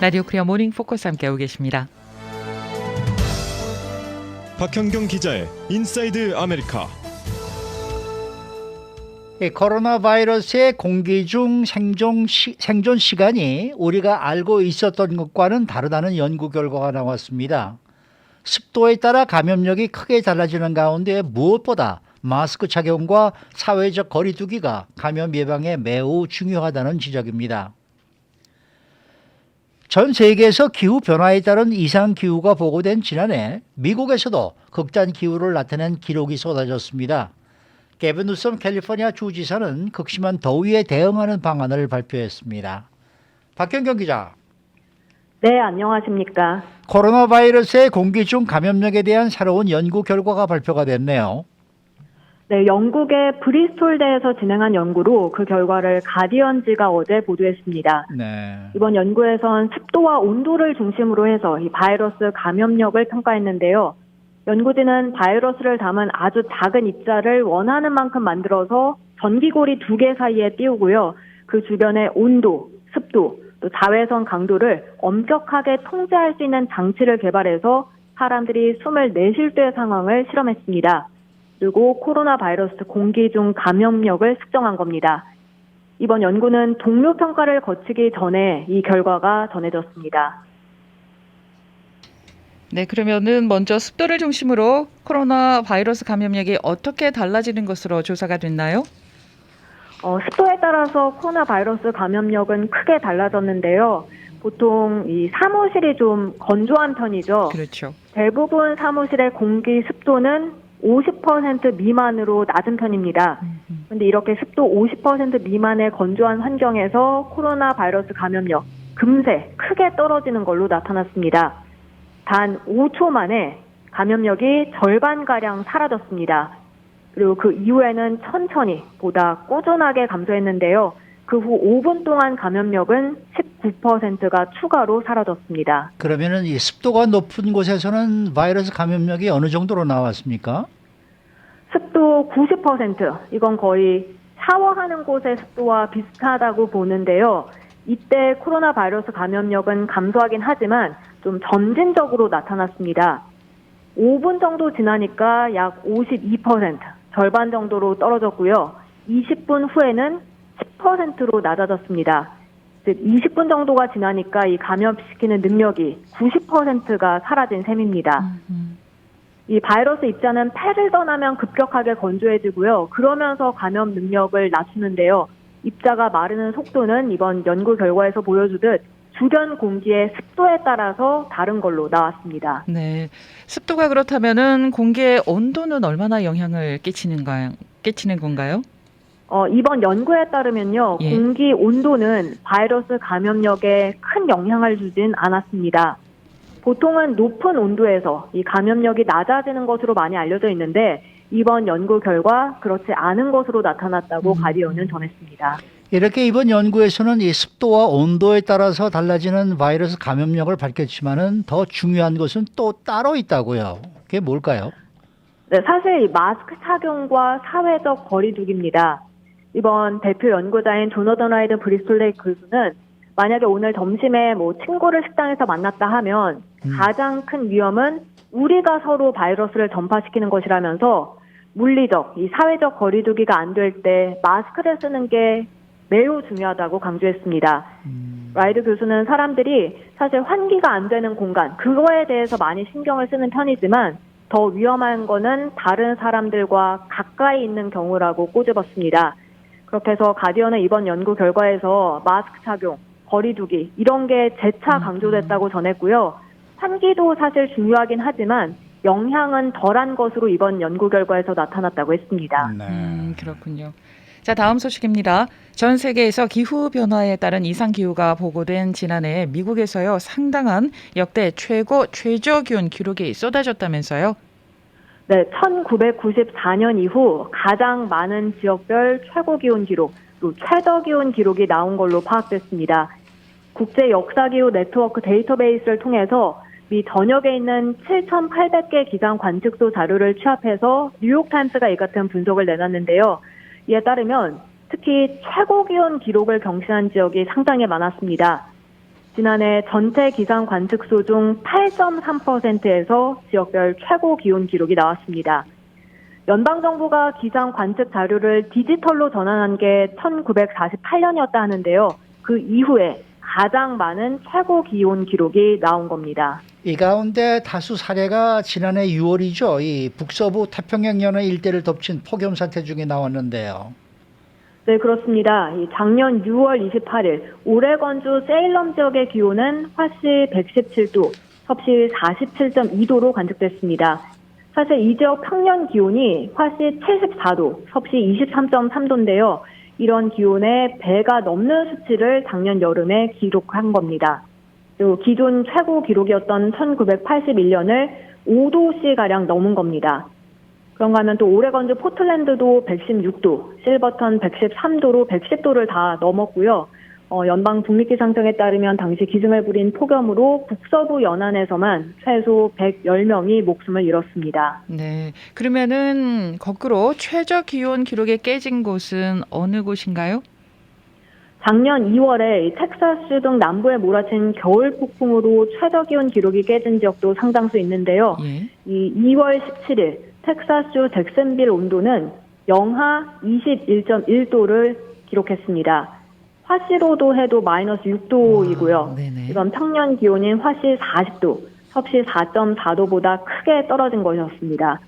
라디오 코리아 모닝 포커스 함께하고 계십니다. 박현경 기자의 인사이드 아메리카. 코로나 바이러스의 공기 중 생존 시간이 우리가 알고 있었던 것과는 다르다는 연구 결과가 나왔습니다. 습도에 따라 감염력이 크게 달라지는 가운데 무엇보다 마스크 착용과 사회적 거리 두기가 감염 예방에 매우 중요하다는 지적입니다. 전 세계에서 기후 변화에 따른 이상 기후가 보고된 지난해 미국에서도 극단 기후를 나타낸 기록이 쏟아졌습니다. 게빈 뉴섬 캘리포니아 주지사는 극심한 더위에 대응하는 방안을 발표했습니다. 박현경 기자. 네, 안녕하십니까. 코로나 바이러스의 공기 중 감염력에 대한 새로운 연구 결과가 발표가 됐네요. 네, 영국의 브리스톨대에서 진행한 연구로 그 결과를 가디언지가 어제 보도했습니다. 네. 이번 연구에선 습도와 온도를 중심으로 해서 이 바이러스 감염력을 평가했는데요. 연구진은 바이러스를 담은 아주 작은 입자를 원하는 만큼 만들어서 전기고리 2개 사이에 띄우고요. 그 주변의 온도, 습도, 또 자외선 강도를 엄격하게 통제할 수 있는 장치를 개발해서 사람들이 숨을 내쉴 때 상황을 실험했습니다. 그리고 코로나 바이러스 공기 중 감염력을 측정한 겁니다. 이번 연구는 동료 평가를 거치기 전에 이 결과가 전해졌습니다. 네, 그러면은 먼저 습도를 중심으로 코로나 바이러스 감염력이 어떻게 달라지는 것으로 조사가 됐나요? 습도에 따라서 코로나 바이러스 감염력은 크게 달라졌는데요. 보통 이 사무실이 좀 건조한 편이죠. 그렇죠. 대부분 사무실의 공기 습도는 50% 미만으로 낮은 편입니다. 그런데 이렇게 습도 50% 미만의 건조한 환경에서 코로나 바이러스 감염력 금세 크게 떨어지는 걸로 나타났습니다. 단 5초 만에 감염력이 절반가량 사라졌습니다. 그리고 그 이후에는 천천히 보다 꾸준하게 감소했는데요. 그 후 5분 동안 감염력은 19%가 추가로 사라졌습니다. 그러면은 이 습도가 높은 곳에서는 바이러스 감염력이 어느 정도로 나왔습니까? 습도 90%, 이건 거의 샤워하는 곳의 습도와 비슷하다고 보는데요. 이때 코로나 바이러스 감염력은 감소하긴 하지만 좀 점진적으로 나타났습니다. 5분 정도 지나니까 약 52%, 절반 정도로 떨어졌고요. 20분 후에는 10%로 낮아졌습니다. 즉 20분 정도가 지나니까 이 감염시키는 능력이 90%가 사라진 셈입니다. 이 바이러스 입자는 폐를 떠나면 급격하게 건조해지고요. 그러면서 감염 능력을 낮추는데요. 입자가 마르는 속도는 이번 연구 결과에서 보여주듯 주변 공기의 습도에 따라서 다른 걸로 나왔습니다. 네, 습도가 그렇다면은 공기의 온도는 얼마나 영향을 끼치는 건가요? 이번 연구에 따르면요, 예. 공기 온도는 바이러스 감염력에 큰 영향을 주진 않았습니다. 보통은 높은 온도에서 이 감염력이 낮아지는 것으로 많이 알려져 있는데 이번 연구 결과 그렇지 않은 것으로 나타났다고 가디언은 전했습니다. 이렇게 이번 연구에서는 이 습도와 온도에 따라서 달라지는 바이러스 감염력을 밝혔지만은 더 중요한 것은 또 따로 있다고요. 그게 뭘까요? 네, 사실 이 마스크 착용과 사회적 거리두기입니다. 이번 대표 연구자인 조너던 라이드 브리스톨대 교수는 만약에 오늘 점심에 친구를 식당에서 만났다 하면 가장 큰 위험은 우리가 서로 바이러스를 전파시키는 것이라면서 물리적, 이 사회적 거리두기가 안 될 때 마스크를 쓰는 게 매우 중요하다고 강조했습니다. 라이드 교수는 사람들이 사실 환기가 안 되는 공간, 그거에 대해서 많이 신경을 쓰는 편이지만 더 위험한 거는 다른 사람들과 가까이 있는 경우라고 꼬집었습니다. 그렇게 해서 가디언은 이번 연구 결과에서 마스크 착용, 거리두기 이런 게 재차 강조됐다고 전했고요. 환기도 사실 중요하긴 하지만 영향은 덜한 것으로 이번 연구 결과에서 나타났다고 했습니다. 그렇군요. 자, 다음 소식입니다. 전 세계에서 기후 변화에 따른 이상 기후가 보고된 지난해 미국에서요 상당한 역대 최저 기온 기록이 쏟아졌다면서요? 네, 1994년 이후 가장 많은 지역별 최고 기온 기록, 또 최저 기온 기록이 나온 걸로 파악됐습니다. 국제 역사 기후 네트워크 데이터베이스를 통해서 미 전역에 있는 7,800개 기상 관측소 자료를 취합해서 뉴욕타임스가 이 같은 분석을 내놨는데요. 이에 따르면 특히 최고 기온 기록을 경신한 지역이 상당히 많았습니다. 지난해 전체 기상 관측소 중 8.3%에서 지역별 최고 기온 기록이 나왔습니다. 연방정부가 기상 관측 자료를 디지털로 전환한 게 1948년이었다 하는데요. 그 이후에 가장 많은 최고 기온 기록이 나온 겁니다. 이 가운데 다수 사례가 지난해 6월이죠. 이 북서부 태평양 연해 일대를 덮친 폭염 사태 중에 나왔는데요. 네, 그렇습니다. 작년 6월 28일 오레건주 세일럼 지역의 기온은 화씨 117도, 섭씨 47.2도로 관측됐습니다. 사실 이 지역 평년 기온이 화씨 74도, 섭씨 23.3도인데요. 이런 기온의 배가 넘는 수치를 작년 여름에 기록한 겁니다. 또 기존 최고 기록이었던 1981년을 5도씨가량 넘은 겁니다. 그런가 하면 또 오레건주 포틀랜드도 116도, 실버턴 113도로 110도를 다 넘었고요. 연방 국립기상청에 따르면 당시 기승을 부린 폭염으로 북서부 연안에서만 최소 110명이 목숨을 잃었습니다. 네. 그러면은 거꾸로 최저 기온 기록이 깨진 곳은 어느 곳인가요? 작년 2월에 텍사스 등 남부에 몰아친 겨울 폭풍으로 최저 기온 기록이 깨진 지역도 상당수 있는데요. 예. 이 2월 17일 텍사스주 잭슨빌 온도는 영하 21.1도를 기록했습니다. 화씨로도 해도 마이너스 6도이고요. 네네. 이건 평년 기온인 화씨 40도, 섭씨 4.4도보다 크게 떨어진 것이었습니다.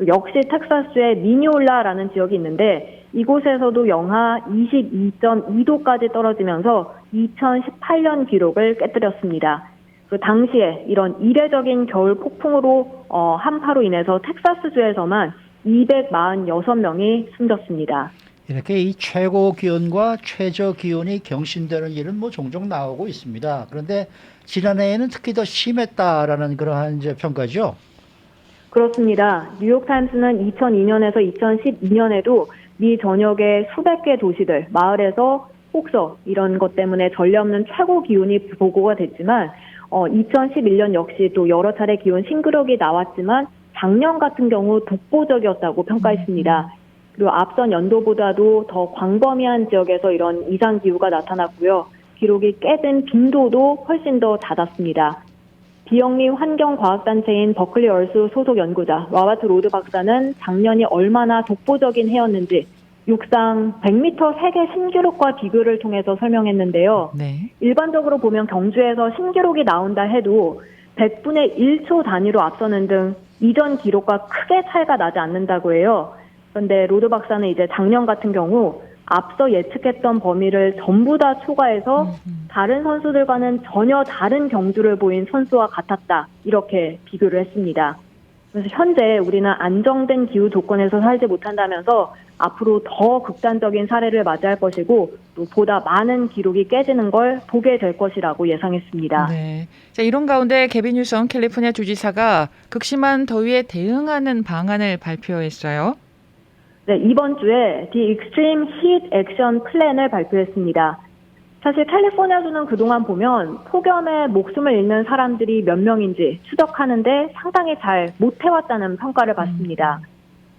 역시 텍사스의 미니올라라는 지역이 있는데 이곳에서도 영하 22.2도까지 떨어지면서 2018년 기록을 깨뜨렸습니다. 그 당시에 이런 이례적인 겨울 폭풍으로 한파로 인해서 텍사스주에서만 246명이 숨졌습니다. 이렇게 이 최고 기온과 최저 기온이 경신되는 일은 뭐 종종 나오고 있습니다. 그런데 지난해에는 특히 더 심했다라는 그러한 이제 평가죠. 그렇습니다. 뉴욕타임스는 2002년에서 2012년에도 미 전역의 수백 개 도시들, 마을에서 폭설 이런 것 때문에 전례 없는 최고 기온이 보고가 됐지만 2011년 역시 또 여러 차례 기온 신기록이 나왔지만 작년 같은 경우 독보적이었다고 평가했습니다. 그리고 앞선 연도보다도 더 광범위한 지역에서 이런 이상 기후가 나타났고요. 기록이 깨진 빈도도 훨씬 더 잦았습니다. 비영리 환경과학단체인 버클리 얼스 소속 연구자 로버트 로드 박사는 작년이 얼마나 독보적인 해였는지 육상 100m 세계 신기록과 비교를 통해서 설명했는데요. 네. 일반적으로 보면 경주에서 신기록이 나온다 해도 100분의 1초 단위로 앞서는 등 이전 기록과 크게 차이가 나지 않는다고 해요. 그런데 로드 박사는 이제 작년 같은 경우 앞서 예측했던 범위를 전부 다 초과해서 다른 선수들과는 전혀 다른 경주를 보인 선수와 같았다. 이렇게 비교를 했습니다. 그래서 현재 우리는 안정된 기후 조건에서 살지 못한다면서 앞으로 더 극단적인 사례를 맞이할 것이고 또 보다 많은 기록이 깨지는 걸 보게 될 것이라고 예상했습니다. 네. 자, 이런 가운데 개빈 뉴섬 캘리포니아 주지사가 극심한 더위에 대응하는 방안을 발표했어요. 네, 이번 주에 The Extreme Heat Action Plan을 발표했습니다. 사실 캘리포니아주는 그동안 보면 폭염에 목숨을 잃는 사람들이 몇 명인지 추적하는데 상당히 잘 못해왔다는 평가를 받습니다.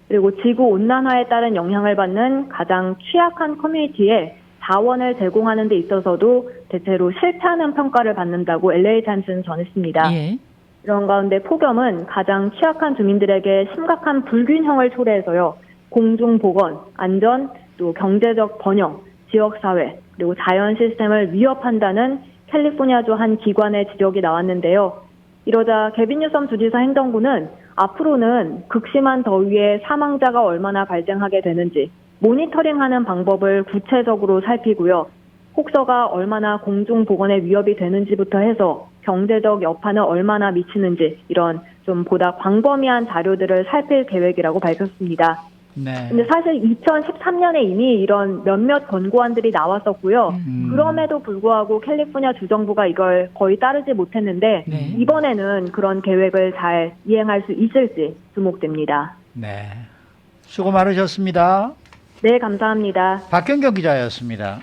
그리고 지구 온난화에 따른 영향을 받는 가장 취약한 커뮤니티에 자원을 제공하는 데 있어서도 대체로 실패하는 평가를 받는다고 LA타임스는 전했습니다. 예. 이런 가운데 폭염은 가장 취약한 주민들에게 심각한 불균형을 초래해서요. 공중보건, 안전, 또 경제적 번영, 지역사회, 그리고 자연 시스템을 위협한다는 캘리포니아주 한 기관의 지적이 나왔는데요. 이러자 개빈 뉴섬 주지사 행정부는 앞으로는 극심한 더위에 사망자가 얼마나 발생하게 되는지 모니터링하는 방법을 구체적으로 살피고요. 폭서가 얼마나 공중보건에 위협이 되는지부터 해서 경제적 여파는 얼마나 미치는지 이런 좀 보다 광범위한 자료들을 살필 계획이라고 밝혔습니다. 네. 근데 사실 2013년에 이미 이런 몇몇 권고안들이 나왔었고요. 그럼에도 불구하고 캘리포니아 주정부가 이걸 거의 따르지 못했는데 네. 이번에는 그런 계획을 잘 이행할 수 있을지 주목됩니다. 네. 수고 많으셨습니다. 네, 감사합니다. 박경경 기자였습니다.